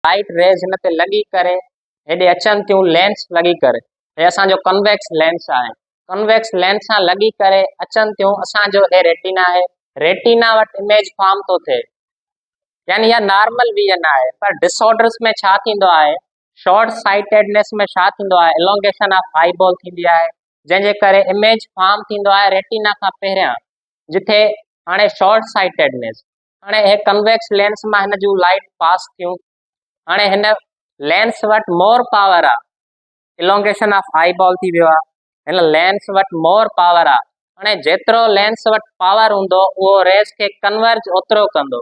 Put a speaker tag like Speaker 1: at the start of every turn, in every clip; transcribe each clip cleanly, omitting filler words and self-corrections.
Speaker 1: Light rays हिन ते लॻी करे हेॾे अचनि थियूं लेंस लॻी करे, हे असांजो कन्वेक्स लेंस आहे। कन्वेक्स लेंस सां लॻी करे अचनि थियूं, असांजो हे रेटिना आहे, रेटिना वटि इमेज फॉर्म थो थिए, यानी इहा नॉर्मल विजन आहे। पर डिसऑर्डर्स में छा थींदो आहे, शॉर्ट साइटेडनेस में छा थींदो आहे, एलोंगेशन ऑफ आई बॉल थींदी आहे, जंहिंजे करे इमेज फॉर्म थींदो आहे रेटिना खां पहिरियां, जिथे हाणे शॉर्ट साइटेडनेस, हाणे हे कन्वेक्स लेंस मां हिन जूं लाइट पास थियूं, हाणे हिन लेंस वटि मोर पावर आहे, इलोंगेशन ऑफ आई बॉल थी वियो आहे, हिन लेंस वटि मोर पावर आहे। हाणे जेतिरो लेंस वटि पावर हूंदो उहो रेस खे कन्वर्ज ओतिरो कंदो।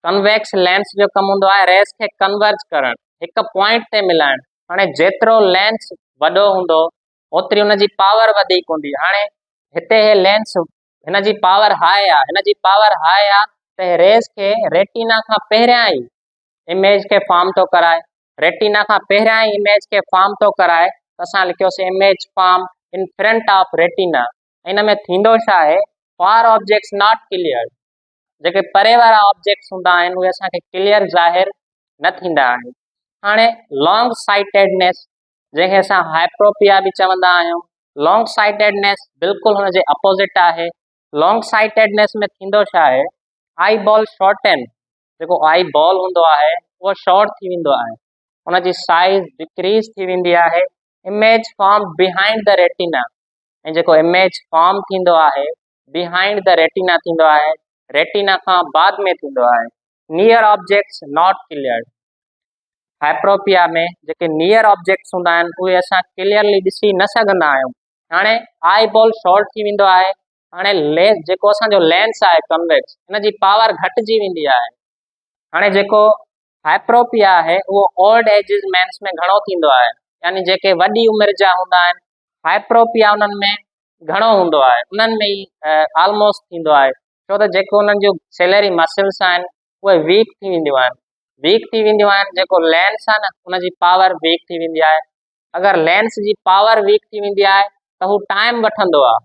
Speaker 1: कन्वेक्स लेंस जो कमु हूंदो आहे रेस खे कन्वर्ज करणु, हिकु पॉइंट ते मिलाइणु। हाणे जेतिरो लेंस वॾो हूंदो ओतिरी हुनजी पावर वधीक हूंदी। हाणे हिते हे लेंस हिन जी पावर हाई आहे, हिन जी पावर हाई आहे त रेस खे रेटिना खां पहिरियां ई इमेज खे फॉर्म थो कराए, रेटिना खां पहिरियां ई इमेज खे फॉर्म थो कराए, त असां लिखियोसीं image form in front of retina. इन में थींदो छा आहे, फार ऑब्जेक्ट्स नॉट क्लियर, जेके परे वारा ऑब्जेक्ट्स हूंदा आहिनि उहे असांखे क्लियर ज़ाहिर न थींदा आहिनि। हाणे लॉन्ग साइटेडनेस, जंहिंखे असां हाइप्रोपिया बि चवंदा आहियूं, लॉन्ग साइटेडनेस बिल्कुलु हुनजे अपोज़िट आहे। लॉन्ग साइटेडनेस में थींदो छा आहे, आई बॉल शॉर्टन, जेको आई बॉल हूंदो आहे उहो शॉर्ट थी वेंदो आहे, हुनजी साइज़ डिक्रीज़ थी वेंदी आहे, image form behind the retina, ऐं जेको इमेज फॉर्म थींदो आहे बिहाइंड द रेटिना थींदो आहे, रेटिना खां बाद में थींदो आहे। नियर ऑब्जेक्ट्स नॉट क्लियर, हाइप्रोपिया में जेके नियर ऑब्जेक्ट्स हूंदा आहिनि उहे असां क्लियरली ॾिसी न सघंदा आहियूं। हाणे आई बॉल शॉर्ट थी वेंदो आहे, हाणे जेको असांजो लेंस आहे कन्वेक्स, हिन जी पावर घटिजी वेंदी आहे। हाणे जेको हाइप्रोपिया आहे उहो ओल्ड एजिस मैन्स में घणो थींदो आहे, यानी जेके वॾी उमिरि जा हूंदा आहिनि, हाइप्रोपिया उन्हनि में घणो हूंदो आहे, उन्हनि में ई ऑलमोस्ट थींदो आहे, छो त जेको उन्हनि जूं सेलरी मसल्स आहिनि उहे वीक थी वेंदियूं आहिनि, जेको लेंस आहे न उनजी पावर वीक थी वेंदी आहे। अगरि लेंस जी पावर वीक थी वेंदी आहे त हू टाइम वठंदो आहे,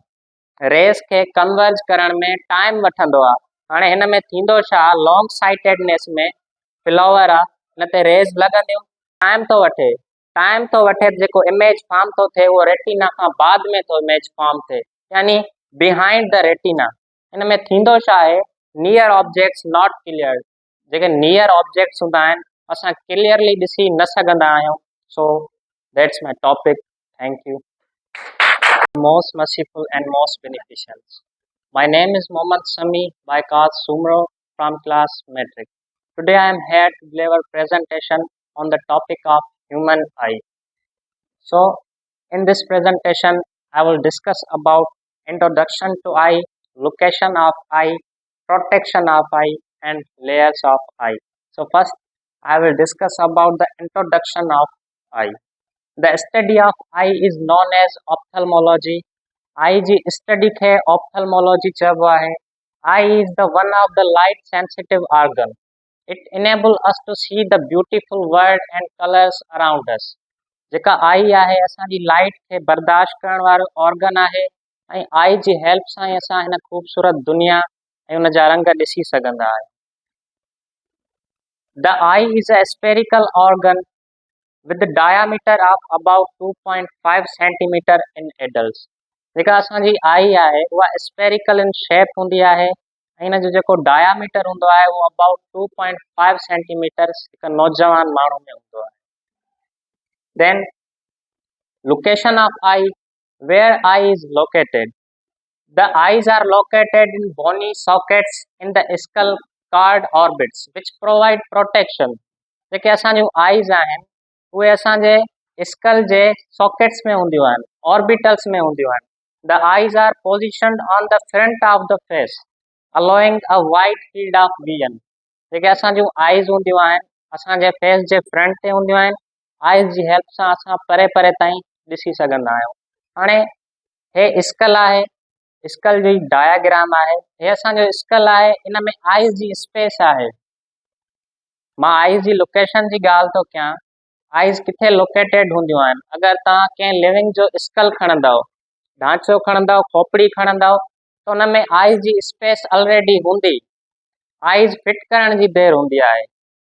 Speaker 1: रेस खे कन्वर्ज करण में टाइम वठंदो आहे। हाणे हिन में थींदो छा, लॉन्ग साइटेडनेस में फ्लावर आहे, हिन ते रेस लॻंदियूं, टाइम थो वठे, जेको इमेज फॉर्म थो थिए उहो रेटिना खां बाद में थो इमेज फॉर्म थिए, यानी बिहाइंड द रेटिना। हिन में थींदो छा आहे, नियर ऑब्जेक्ट्स नॉट क्लियर, जेके नियर ऑब्जेक्ट्स हूंदा आहिनि असां क्लियरली ॾिसी न सघंदा आहियूं। So that's my topic, thank U. Most merciful and most beneficial. My name is Mohammad Sami Baikat Sumro from class Metric. Today I am here to deliver presentation on the topic of human eye. So in this presentation I will discuss about introduction to eye, location of eye, protection of eye and layers of eye. So first I will discuss about the introduction of eye. The study of eye is known as ophthalmology. Eye ji study खे ophthalmology चइबो आहे। Eye is the one of the light sensitive organ. It enable us to see the beautiful world and colors around us. जेका आई आहे असांजी light खे बर्दाश्त करण वारो ऑर्गन आहे, ऐं आई जी हेल्प सां ई असां हिन ख़ूबसूरत दुनिया ऐं हुन जा रंग ॾिसी सघंदा आहियूं। The eye is a spherical organ with the diameter of about 2.5 centimeter in adults. जेका असांजी आई आहे उहा स्पेरिकल इन शेप हूंदी आहे, ऐं हिन जो जेको डायामीटर हूंदो आहे उहो अबाउट 2.5 सेंटीमीटर हिकु नौजवान माण्हू में हूंदो आहे। Then location of eye, where eye is located. The eyes are located in bony sockets in the skull called orbits which provide protection. जेके असांजूं आईज आहिनि उहे असांजे स्कल जे सॉकेट्स में हूंदियूं आहिनि, ऑर्बिटल्स में हूंदियूं आहिनि। The eyes are positioned on the front of the face, allowing a wide field of vision. जेके असांजूं आईज हूंदियूं आहिनि असांजे फेस जे फ्रंट ते हूंदियूं आहिनि, आईज जी हेल्प सां असां परे परे ताईं ॾिसी सघंदा आहियूं। हाणे हे स्कल आहे, स्कल जी डायग्राम आहे, हे असांजो स्कल आहे, इन में आईज जी स्पेस आहे। मां आईज जी लोकेशन जी ॻाल्हि थो कयां, आईज किथे लोकेटेड हूंदियूं आहिनि। अगरि तव्हां कंहिं लिविंग जो स्कल खणंदव, ढांचो खणंदव, खोपड़ी खणंदव, त हुन में आईज जी स्पेस ऑलरेडी हूंदी, आईज फिट करण जी देरि हूंदी आहे।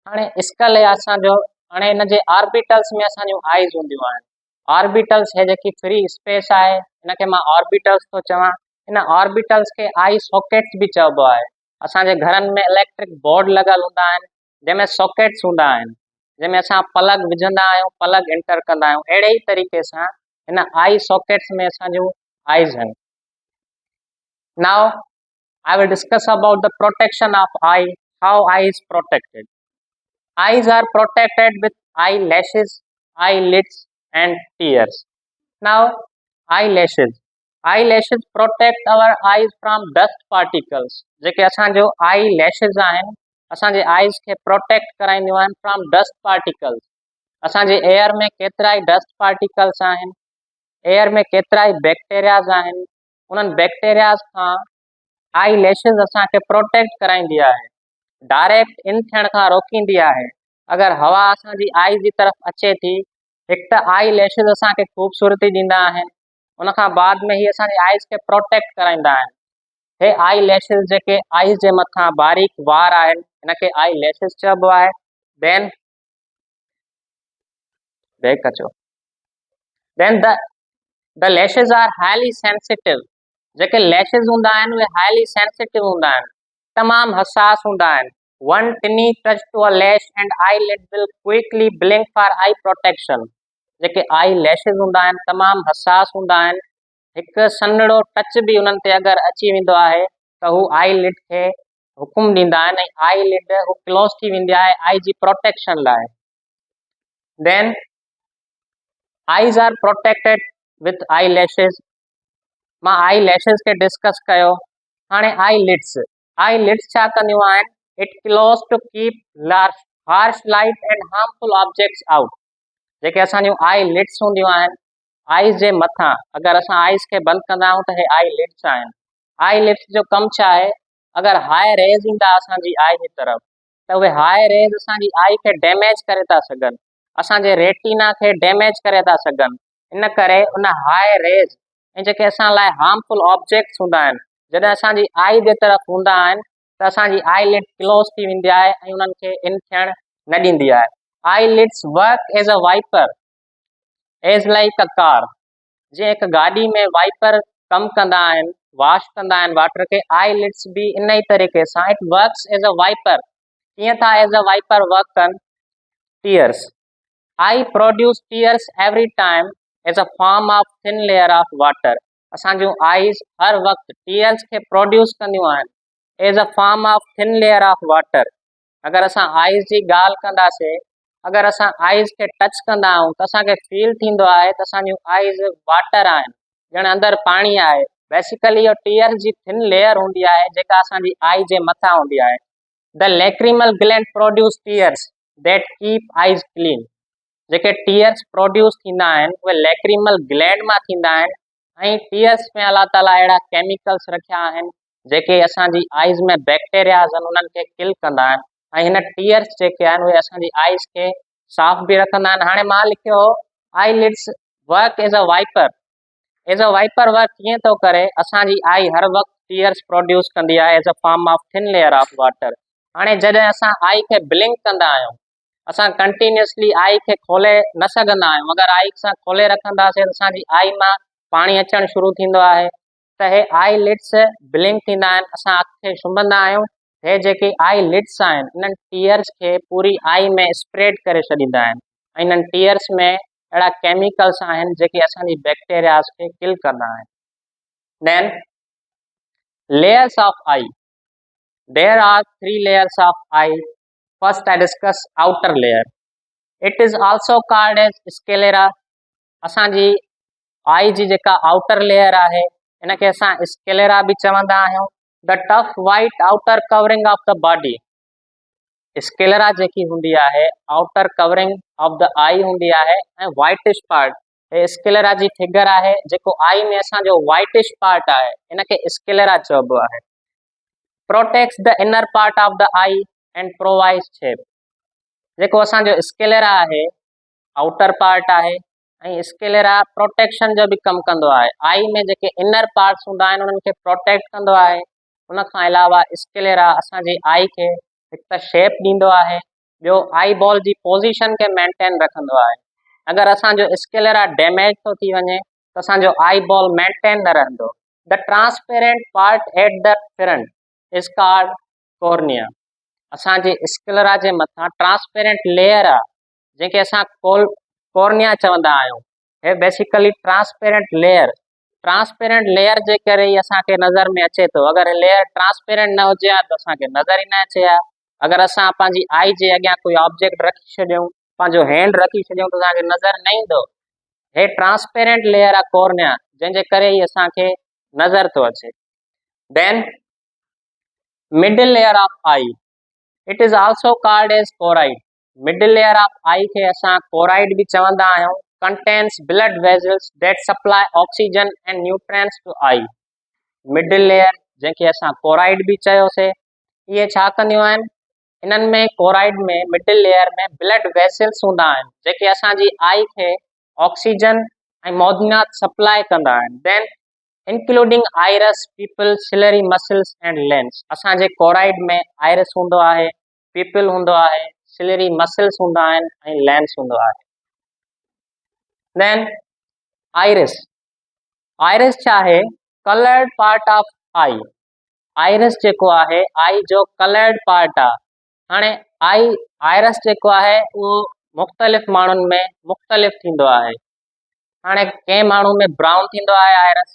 Speaker 1: हाणे स्कल आहे असांजो। हाणे हिन जे ऑर्बिटल्स में असांजूं आइज़ हूंदियूं आहिनि। ऑर्बिटल्स हे जेकी फ्री स्पेस आहे हिनखे मां ऑर्बिटल्स थो चवां। हिन ऑर्बिटल्स खे आई सॉकेट्स बि चइबो आहे। असांजे घरनि में इलेक्ट्रिक बोर्ड लॻल हूंदा आहिनि जंहिंमें सॉकेट्स हूंदा आहिनि, जंहिंमें असां प्लग विझंदा आहियूं, प्लग इंटर कंदा आहियूं। अहिड़े ई तरीक़े सां हिन आई सॉकेट्स में असांजूं आइज़ आहिनि। Now I will discuss about the protection of eye, how eye is protected. Eyes are protected with eyelashes, eyelids and tears. Now, eyelashes. Eyelashes protect our eyes from dust particles. जेके असांजो eyelashes आहिनि असांजे eyes खे protect कराईंदियूं आहिनि from dust particles. असांजे air में केतिरा ई dust particles आहिनि, एयर में केतिरा ई बैक्टीरियाज़ आहिनि। उन्हनि बैक्टीरियाज़ खां आई लैशिस असांखे प्रोटेक्ट कराईंदी आहे, डायरेक्ट इन थियण खां रोकींदी आहे। अगरि हवा असांजी आई जी तरफ़ अचे थी, हिकु त आई लैशिस असांखे ख़ूबसूरती ॾींदा आहिनि, उन खां बाद में ही असांजी आइज़ खे प्रोटेक्ट कराईंदा आहिनि। हे आई लैशिस जेके आइज़ जे मथां बारीक वार आहिनि हिनखे आई लैशिस चइबो आहे। देन बैक अचो। देन द लैशिस आर हाईली सेंसिटिव। जेके लैशिस हूंदा आहिनि उहे हाईली सेंसिटिव हूंदा आहिनि, तमामु हसास हूंदा आहिनि। वन टिनी touch to a lash and eyelid will quickly blink for eye protection. जेके आई लैशिस हूंदा आहिनि तमामु हसास हूंदा आहिनि, हिकु सन्हड़ो टच बि उन्हनि ते अगरि अची वेंदो आहे त हू आई लिड खे हुकुम ॾींदा आहिनि ऐं आई लिड हू क्लोज़ थी वेंदी आहे आई जी प्रोटेक्शन लाइ। देन आइज़ आर प्रोटेक्टेड विथ आई लैशिस। मां आई लैशिस खे डिस्कस कयो। हाणे आई लिड्स छा कंदियूं आहिनि? It close to keep harsh light and harmful objects out. जेके असांजूं आई लिड्स हूंदियूं आहिनि आइज़ जे मथां अगरि असां आइज़ खे बंदि कंदा आहियूं त हे आई लिड्स आहिनि। आई लिड्स जो कमु छा आहे? अगरि हाई रेज़ ईंदा असांजी आई जी तरफ़ त उहे हाई रेज़ असांजी आई खे डैमेज करे था सघनि, असांजे रेटिना खे डैमेज करे था सघनि। इन करे उन हाई रेज़ ऐं जेके असां लाइ हार्मफुल ऑब्जेक्ट्स हूंदा आहिनि जॾहिं असांजी आई जे तरफ़ हूंदा आहिनि त असांजी आई लिड क्लोज़ थी वेंदी आहे ऐं उन्हनि खे इन थियण न ॾींदी आहे। Eyelids work as a wiper, as like a car. जीअं हिकु गाॾी में वाइपर कमु कंदा आहिनि, वॉश कंदा आहिनि वाटर खे, आई लिड्स बि इन ई तरीक़े सां it works as a wiper. कीअं था एज अ वाइपर वर्क कनि? Tears. Eye produce tears every time as a form of thin layer of water. असांजूं आइज़ हर वक़्तु टीयर्स खे प्रोड्यूस कंदियूं आहिनि as a form of thin layer of water. अगरि असां आइज़ जी ॻाल्हि कंदासीं, अगरि असां आइज़ खे टच कंदा आहियूं त असांखे फील थींदो आहे त असांजूं आइज़ वाटर आहिनि, ॼण अंदरि पाणी आहे। बेसिकली इहो टीयर जी थिन लेयर हूंदी आहे जेका असांजी आई जे मथां हूंदी आहे। The lacrimal gland produce tears that keep आइज़ क्लीन। जेके टीयर्स प्रोड्यूस थींदा आहिनि उहे लैक्रिमल ग्लैंड मां थींदा आहिनि ऐं टीयर्स में अलाह ताला अहिड़ा केमिकल्स रखिया आहिनि जेके असांजी आइज़ में बैक्टीरियाज़ आहिनि उन्हनि खे किल कंदा आहिनि ऐं हिन टीयर्स जेके आहिनि उहे असांजी आइज़ खे साफ़ बि रखंदा आहिनि। हाणे मां लिखियो eyelids work as a wiper. As a wiper work कीअं थो करे? असांजी आई हर वक़्तु टीयर्स प्रोड्यूस कंदी आहे age a form of thin layer of water. हाणे जॾहिं असां आई खे ब्लिंक कंदा आहियूं, असां कंटिन्यूसली आई खे खोले न सघंदा आहियूं। अगरि आई सां खोले रखंदासीं त असांजी आई मां पाणी अचणु शुरू थींदो आहे त हे आई लिड्स ब्लिंक थींदा आहिनि, असां अखि खे सुम्हंदा आहियूं। हे जेके आई लिड्स आहिनि इन्हनि टीयर्स खे पूरी आई में स्प्रेड करे छॾींदा आहिनि ऐं इन्हनि टीयर्स में अहिड़ा केमिकल्स आहिनि जेके असांजी बैक्टीरियाज़ खे किल कंदा आहिनि। देन layers of eye. There are 3 layers of eye. First I discuss outer layer. It is also called as sclera. असांजी आई जी जेका आउटर लेयर आहे इनखे असां स्केलेरा बि चवंदा आहियूं। The tough white outer covering of the body. Sclera जेकी हूंदी आहे आउटर कवरिंग ऑफ द आई हूंदी आहे ऐं वाइटिश पार्ट हे स्केलेरा जी फिगर आहे। जेको आई में असांजो वाइटिश पार्ट आहे इनखे स्केलेरा चइबो आहे। Protects the inner part of the I and provides shape. जेको असांजो स्केलेरा आहे आउटर पार्ट आहे ऐं स्केलेरा प्रोटेक्शन जो बि कमु कंदो आहे। आई में जेके इनर पार्ट्स हूंदा आहिनि उन्हनि खे प्रोटेक्ट कंदो आहे। उन खां अलावा स्केलेरा असांजी आई खे हिकु त शेप ॾींदो आहे, ॿियो आई बॉल जी पोज़ीशन खे मेंटेन रखंदो आहे। अगरि असांजो स्क्लेरा डैमेज थो थी वञे त असांजो आई बॉल मेंटेन न रहंदो। The transparent part at the front is called cornea. असांजे स्क्लेरा जे मथां ट्रांसपेरेंट लेयर आहे जंहिंखे असां कॉर्निया चवंदा आहियूं। हे बेसिकली ट्रांसपेरेंट लेयर जे करे ई असांखे नज़र में अचे थो। अगरि लेयर ट्रांसपेरेंट न हुजे हा त असांखे नज़र ई न अचे हा। अगरि असां पंहिंजी आई जे अॻियां कोई ऑब्जेक्ट रखी छॾियूं, पंहिंजो हैंड रखी छॾियूं त असांखे नज़र न ईंदो। हे ट्रांसपेरेंट लेयर आहे कॉर्निया, जंहिंजे करे ई असांखे नज़र थो अचे। Then middle layer of eye, it is also called as choroid. Middle layer of eye खे असां कोराइड बि चवंदा आहियूं। Contains blood vessels that supply oxygen and nutrients to eye. Middle layer जंहिंखे असां कोराइड बि चयोसीं, इहे छा कंदियूं आहिनि? इन्हनि में कोराइड में मिडिल लेयर में ब्लड वेसल्स हूंदा आहिनि जेके असांजी आई खे ऑक्सीजन ऐं मौजूनात सप्लाई कंदा आहिनि। Then including iris, pupil, ciliary muscles and lens. असांजे कोराइड में आइरस हूंदो आहे, पीपल हूंदो आहे, सिलरी मसल्स हूंदा आहिनि ऐं लेंस हूंदो आहे। देन आइरिस, आइरिस छा आहे? Coloured part of I. Iris जेको आहे आई जो कलर्ड पार्ट आहे। हाणे आइरस जेको आहे उहो मुख़्तलिफ़ माण्हुनि में मुख़्तलिफ़ थींदो आहे। हाणे कंहिं माण्हू में ब्राउन थींदो आहे आइरस,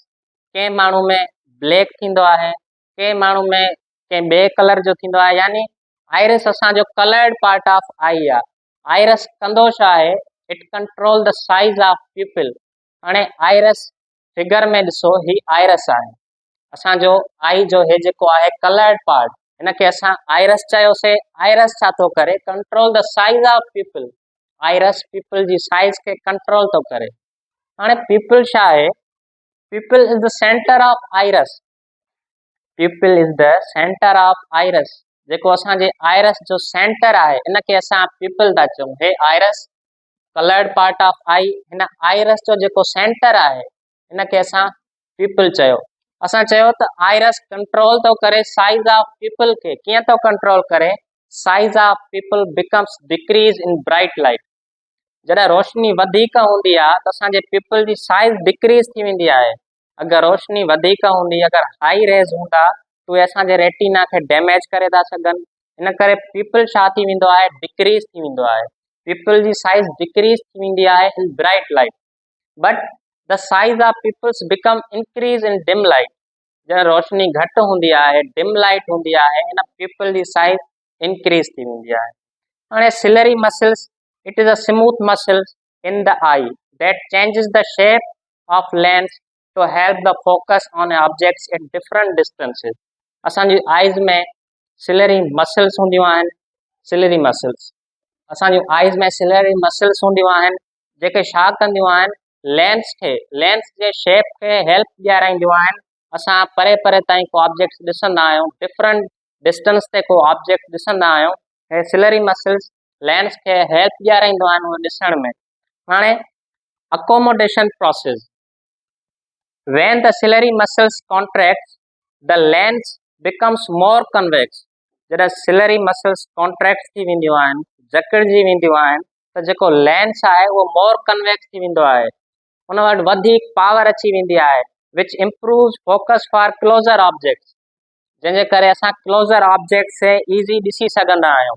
Speaker 1: कंहिं माण्हू में ब्लैक थींदो आहे, कंहिं माण्हू में कंहिं ॿिए कलर जो थींदो आहे। यानी आइरस असांजो कलर्ड पार्ट ऑफ आई आहे। आइरस कंदो छा आहे? It control the size of pupil. हाणे आइरस फिगर में ॾिसो, ही आइरस आहे असांजो आई जो, हे जेको आहे कलर्ड पार्ट, हिनखे असां आइरस चयोसीं। आइरस छा थो करे? Control the size of pupil. Iris pupil जी साइज़ खे कंट्रोल थो करे। हाणे पीपल छा आहे? Pupil is the centre of iris. Pupil is the centre of iris. जेको असांजे आइरस जो सेंटर आहे इनखे असां पीपल था चऊं। हे आइरस कलर्ड पार्ट ऑफ आई, हिन आइरस जो जेको सेंटर आहे हिनखे असां पीपल चयो। असां चयो त आइरस कंट्रोल थो करे साइज़ ऑफ पीपल खे। कीअं थो कंट्रोल करे? Size of people becomes decrease in bright light. जॾहिं रोशनी वधीक हूंदी आहे त असांजे पीपल जी साइज़ डिक्रीज थी वेंदी आहे। अगरि रोशनी वधीक हूंदी, अगरि हाई रेज़ हूंदा त उहे असांजे रेटिना खे डैमेज करे था सघनि। इन करे पीपल छा थी वेंदो आहे? डिक्रीज थी वेंदो आहे। पीपल जी साइज़ डिक्रीज थी वेंदी आहे in bright light, but the size of pupils become increase in dim light. जॾहिं रोशनी घटि हूंदी आहे, डिम लाइट हूंदी आहे, इन पीपल जी साइज़ इंक्रीज थी वेंदी आहे। हाणे ciliary muscles, it is a smooth muscles in the eye that changes the shape of lens to help the focus on objects at different distances. असांजी eyes में ciliary muscles हूंदियूं आहिनि। Ciliary muscles, असांजी eyes में ciliary muscles हूंदियूं आहिनि जेके छा कंदियूं आहिनि? लेंस जे शेप खे हेल्प ॾियाराईंदियूं आहिनि। असां परे परे ताईं को ऑब्जेक्ट ॾिसंदा आहियूं, डिफरेंट डिस्टेंस ते को ऑब्जेक्ट ॾिसंदा आहियूं, हे सिलरी मसल्स लेंस खे हेल्प ॾियाराईंदियूं आहिनि उहो ॾिसण में। हाणे accommodation process, when the ciliary muscles contracts, the lens becomes more convex। जॾहिं सिलरी मसल्स कॉन्ट्रैक्ट थी वेंदियूं आहिनि, जकड़जी वेंदियूं आहिनि, त जेको लेंस आहे उहो मोर कन्वेक्स थी वेंदो आहे, उन वटि वधीक पावर अची वेंदी आहे, which improves focus for closer objects. जंहिंजे करे असां क्लोज़र ऑब्जेक्ट्स खे ईज़ी ॾिसी सघंदा आहियूं।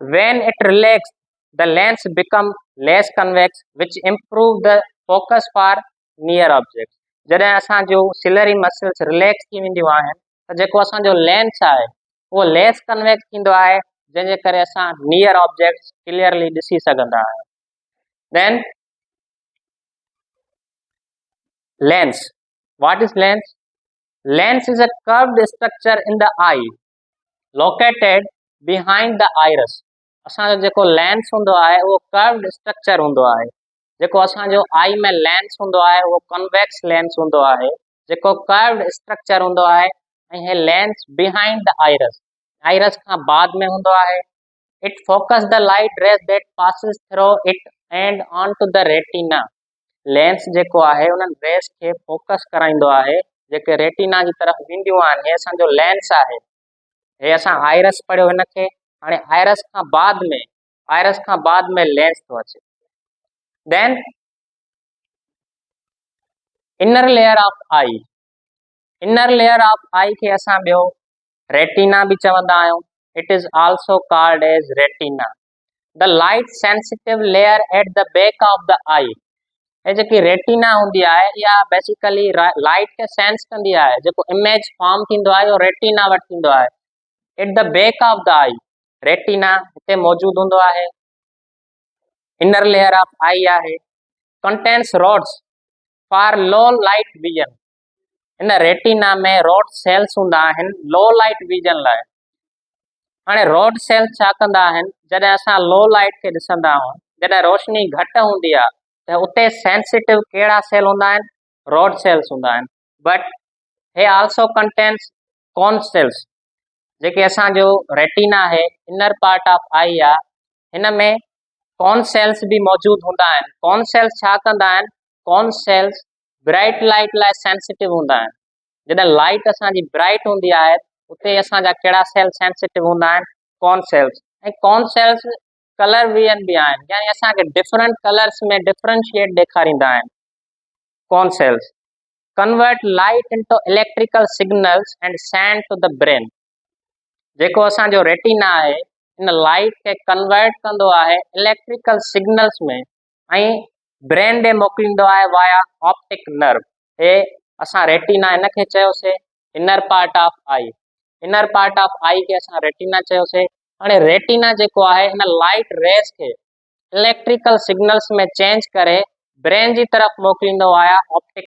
Speaker 1: when it relaxes, the lens become less convex, which improve the focus for near objects। जॾहिं असांजो सिलरी मसल्स रिलैक्स थी वेंदियूं आहिनि त जेको असांजो लेंस आहे उहो लेस कन्वेक्स थींदो आहे, जंहिंजे करे असां नियर ऑब्जेक्ट्स क्लियरली ॾिसी सघंदा आहियूं। देन lens, what is lens? Lens is a curved structure in the eye located behind the iris। असांजो जेको लेंस हूंदो आहे उहो कर्व्ड स्ट्रक्चर हूंदो आहे। जेको असांजो आई में लेंस हूंदो आहे उहो कन्वेक्स लेंस हूंदो आहे, जेको कर्व्ड स्ट्रक्चर हूंदो आहे, ऐं हे lens behind the iris, iris खां बाद में हूंदो आहे। It focus the light rays that passes through it and on to the retina. Lens जेको आहे उन्हनि रेस खे फोकस कराईंदो आहे जेके रेटिना जी तरफ़ वेंदियूं आहिनि। हे असांजो लेंस आहे। हे असां आइरस पढ़ियो हिनखे। हाणे आयरस खां बाद में लेंस थो अचे। Then inner layer of eye, inner layer of eye खे असां ॿियो रेटिना भी चवंदा आहियूं। It is also called as retina. The light sensitive layer at the back of the eye, ये जेकी रेटिना हूंदी आहे इहा बेसिकली लाइट खे सेंस कंदी आहे। जेको इमेज फॉर्म थींदो आहे उहो रेटिना वटि थींदो आहे। At the back of the eye, retina हिते मौजूद हूंदो आहे। इनर लेयर ऑफ आई आहे। Contains rods for low light vision, इन रेटिना में रोड सेल्स हूंदा आहिनि लो लाइट विजन लाइ। हाणे रोड सेल्स छा कंदा आहिनि, जॾहिं असां लो लाइट खे ॾिसंदा आहियूं, जॾहिं रोशनी घटि हूंदी आहे त उते सेंसिटिव कहिड़ा सेल हूंदा आहिनि, रोड सेल्स हूंदा आहिनि। बट हे आल्सो कंटेन्स कॉन सेल्स, जेके असांजो रेटिना आहे इनर पार्ट ऑफ आई आहे, हिन में कॉन सेल्स भी मौजूद हूंदा आहिनि। कॉन सेल्स छा कंदा आहिनि, कॉन सेल्स ब्राइट लाइट लाइ सेंसिटिव हूंदा आहिनि। जॾहिं लाइट असांजी ब्राइट हूंदी आहे उते असांजा कहिड़ा सेल सेंसिटिव हूंदा आहिनि, कॉन सेल्स। ऐं कॉन सेल्स कलर विजन भी आहिनि, यानी असांखे डिफरेंट कलर्स में डिफरेंशिएट ॾेखारींदा आहिनि। Cone cells convert light into electrical signals and send to the brain. जेको असांजो रेटिना आहे इन लाइट खे कन्वर्ट कंदो आहे इलेक्ट्रिकल सिग्नल्स में ऐं ब्रेन ॾे मोकिलींदो आहे वाया ऑप्टिक नर्व। हे असां रेटिना इन खे चयोसीं inner part of eye. Inner part of eye खे असां रेटिना चयोसीं। हाणे रेटिना जेको आहे इन लाइट रेस खे इलेक्ट्रिकल सिग्नल्स में चेंज करे ब्रेन जी तरफ़ मोकिलींदो आहे ऑप्टिक